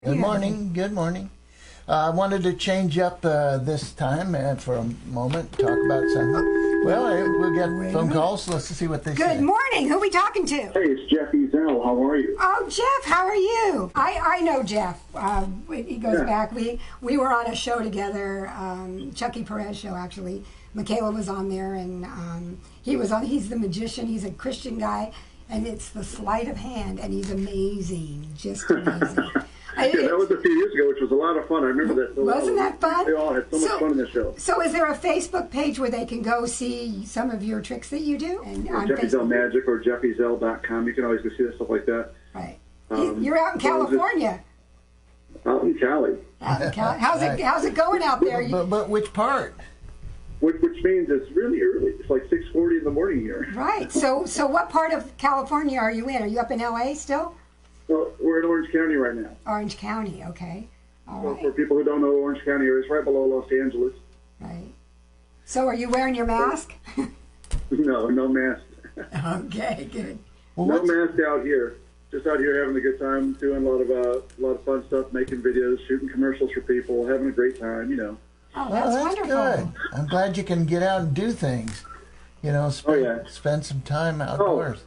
Good morning. Good morning. I wanted to change up this time for a moment, talk about something. Well, we'll get phone calls. So let's see what they say. Good morning. Who are we talking to? Hey, it's Jeff Ezel. How are you? Oh, Jeff, how are you? I know Jeff. He goes back. We were on a show together, Chuckie Perez show, actually. Michaela was on there, and he's the magician. He's a Christian guy, and it's the sleight of hand, and he's amazing, just amazing. Yeah, that was a few years ago, which was a lot of fun. I remember that. So wasn't that fun? They all had so much fun in the show. So is there a Facebook page where they can go see some of your tricks that you do? And on Jeff Ezel Magic or jeffizel.com. You can always go see stuff like that. Right. You're out in California. Out in Cali. Out in Cali. How's it going out there? But which part? Which means it's really early. It's like 6:40 in the morning here. Right. So what part of California are you in? Are you up in LA still? Well, we're in Orange County right now. Orange County, okay. All right. For people who don't know, Orange County is right below Los Angeles. Right. So are you wearing your mask? No mask. Okay, good. Well, no mask out here. Just out here having a good time, doing a lot of fun stuff, making videos, shooting commercials for people, having a great time, you know. Oh, that's wonderful. Good. I'm glad you can get out and do things. You know, spend some time outdoors.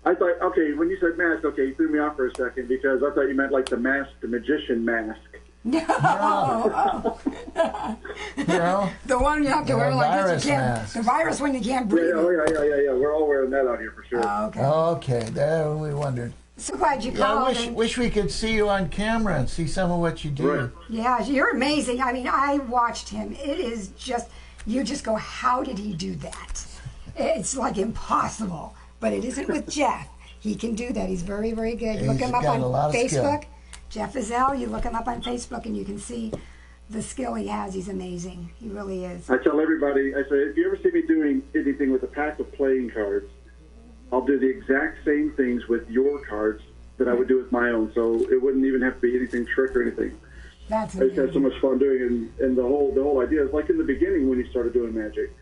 I thought, okay, when you said mask, okay, you threw me off for a second because I thought you meant like the mask, the magician mask. No. No. The one you have to wear like this. The virus when you can't breathe. Yeah. We're all wearing that out here for sure. Oh, okay. Okay, there we wondered. So glad you called. I wish we could see you on camera and see some of what you do. Right. Yeah, you're amazing. I mean, I watched him. It is just, you just go, how did he do that? It's like impossible. But it isn't with Jeff. He can do that. He's very, very good. Look him up on Facebook. Jeff Ezel. You look him up on Facebook and you can see the skill he has. He's amazing. He really is. I tell everybody, I say, if you ever see me doing anything with a pack of playing cards, I'll do the exact same things with your cards that I would do with my own. So it wouldn't even have to be anything trick or anything. That's I just had so much fun doing it. And the whole idea is like in the beginning when you started doing magic,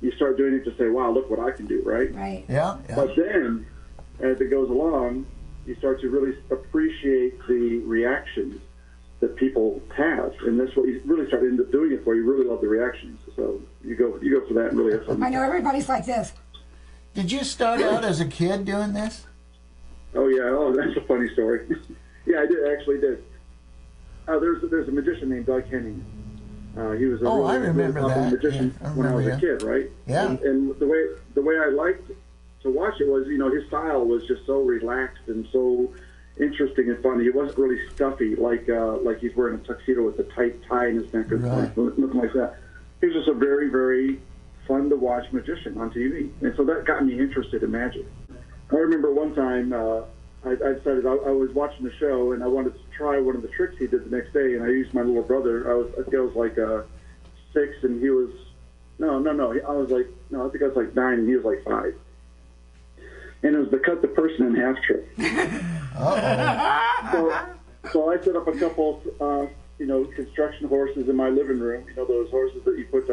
you start doing it to say, wow, look what I can do, right? Right. Yeah. But then, as it goes along, you start to really appreciate the reactions that people have. And that's what you really start into doing it for. You really love the reactions. So you go for that and really have fun. I know everybody's like this. Did you start out as a kid doing this? Oh, yeah. Oh, that's a funny story. Yeah, I actually did. There's a magician named Doug Henning. He was a I remember that. magician when I was a kid, right? Yeah. And the way I liked to watch it was, you know, his style was just so relaxed and so interesting and funny. He wasn't really stuffy like he's wearing a tuxedo with a tight tie in his neck or nothing like that. He was just a very, very fun to watch magician on TV, and so that got me interested in magic. I remember one time I decided I was watching the show and I wanted to try one of the tricks he did the next day, and I used my little brother. I think I was like 6 and he was I think I was like 9 and he was like 5. And it was the cut the person in half trick. So I set up a couple construction horses in my living room, you know, those horses that you put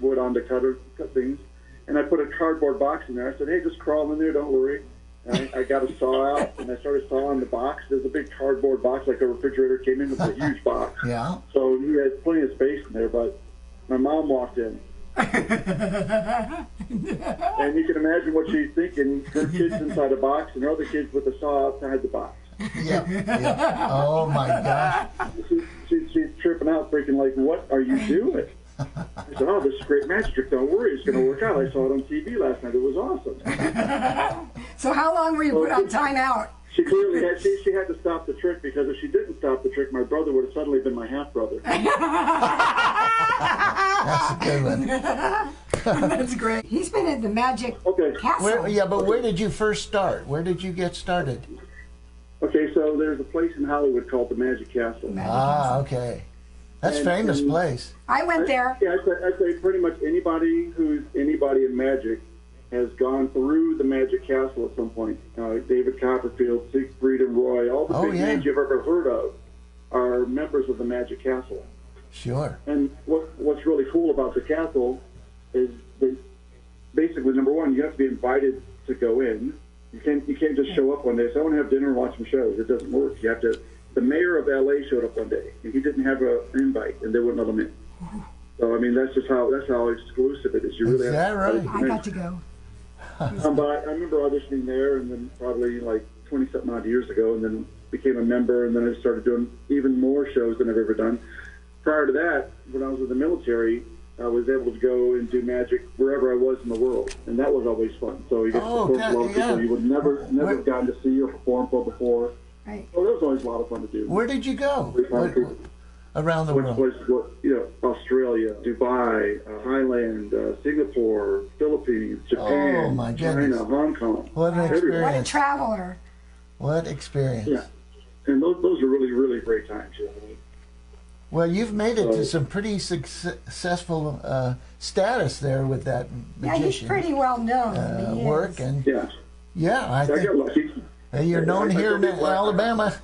wood on to cut things, and I put a cardboard box in there. I said, hey, just crawl in there, don't worry. And I got a saw out, and I started sawing the box. There's a big cardboard box, like a refrigerator came in with a huge box. Yeah. So he had plenty of space in there, but my mom walked in. And you can imagine what she's thinking. Her kid's inside a box, and her other kid's with a saw outside the box. Yeah. Oh, my gosh. She's tripping out, freaking like, what are you doing? I said, oh, this is great magic trick. Don't worry, it's going to work out. I saw it on TV last night. It was awesome. So how long were you put on timeout? She clearly had, she had to stop the trick, because if she didn't stop the trick, my brother would have suddenly been my half-brother. That's a good one. That's great. He's been at the Magic Castle. But where did you first start? Where did you get started? Okay, so there's a place in Hollywood called the Magic Castle. Okay. That's a famous place. I went there. Yeah, I'd say pretty much anybody who's anybody in magic has gone through the Magic Castle at some point. David Copperfield, Siegfried and Roy, all the big names you've ever heard of are members of the Magic Castle. Sure. And what's really cool about the castle is that basically, number one, you have to be invited to go in. You can't just show up one day and say, I want to have dinner and watch some shows. It doesn't work. You have to the mayor of LA showed up one day, and he didn't have an invite, and they wouldn't let him in. So I mean, that's how exclusive it is. You really Is have that right? I got to go. But I remember auditioning there, and then probably like 20-something odd years ago, and then became a member, and then I started doing even more shows than I've ever done. Prior to that, when I was in the military, I was able to go and do magic wherever I was in the world, and that was always fun. So you get to support a lot of people you would never have gotten to see or perform for before. Right. So that was always a lot of fun to do. Where did you go? Around the world? Australia, Dubai, Thailand, Singapore, Philippines, Japan, Oh, my goodness. China, Hong Kong. What an What a experience. traveler. What experience. Yeah. And those are really, really great times. You know? Well, you've made it to some pretty successful status there with that Yeah, he's magician pretty well known. He work. is. And Yeah. I I think got lucky. you're known here in Alabama.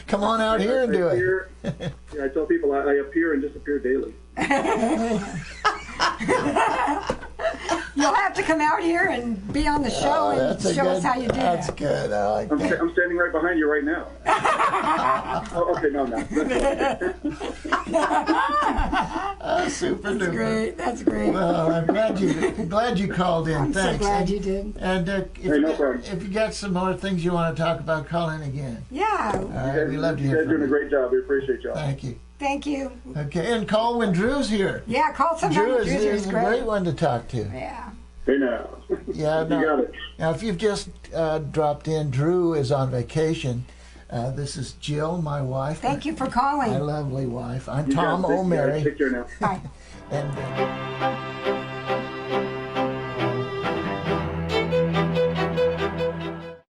Come on out here and do it. I tell people I appear and disappear daily. You'll have to come out here and be on the show and show us how you do That's that. good. I like that. I'm standing right behind you right now. Oh, okay, no, I'm not. Super That's duper. great. That's great. Well, I'm glad you called in. I'm Thanks. so glad you did. And no problem. if you got some more things you want to talk about, call in again. Yeah. All right, we love to You hear guys from doing a you. great job. We appreciate y'all. Thank you. Thank you. Okay, and call when Drew's here. Yeah, call sometime. Drew Drew's is a great great. one to talk to. Yeah. Hey now. Yeah, You got it. Now, if you've just dropped in, Drew is on vacation. This is Jill, my wife. Thank you for My calling. lovely wife. I'm You Tom got it. O'Mary. Take care now. Bye. And